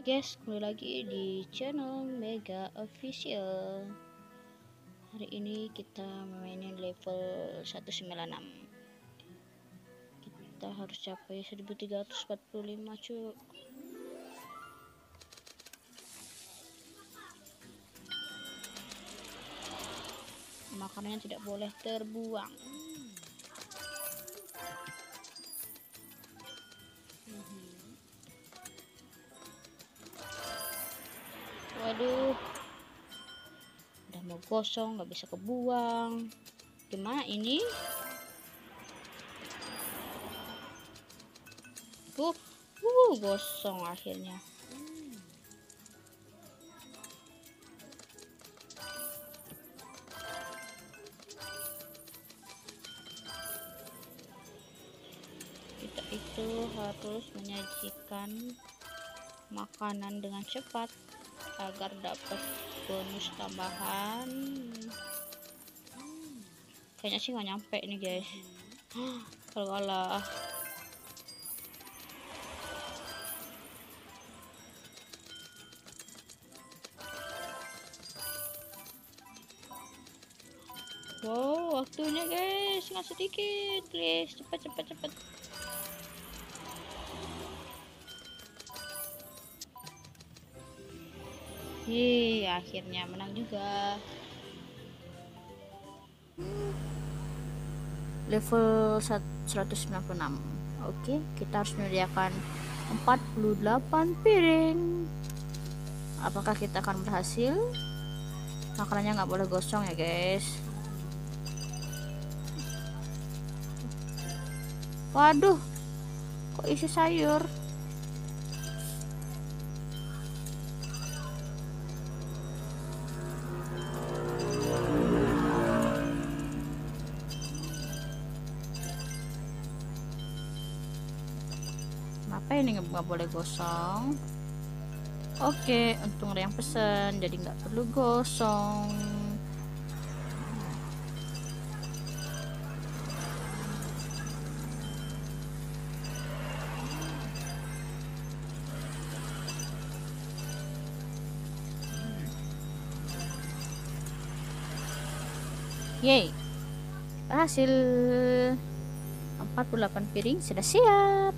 Hai guys, kembali lagi di channel Mega Official. Hari ini kita mainin level 196. Kita harus capai 1345 cuy. Makanannya tidak boleh terbuang. Waduh, udah mau gosong, nggak bisa kebuang. Gimana ini? Gosong akhirnya. Kita itu harus menyajikan makanan dengan cepat agar dapat bonus tambahan. Kayaknya sih nggak nyampe nih guys. Kalau kalah. Wow, waktunya guys, nggak sedikit, please, cepat. Akhirnya menang juga. Level 196. Oke, kita harus menyediakan 48 piring. Apakah kita akan berhasil? Makanannya nggak boleh gosong ya guys. Waduh, kok isi sayur? Kenapa ini nggak boleh gosong? Oke, untung ada yang pesen, jadi nggak perlu gosong. Yeay, berhasil. 48 piring sudah siap.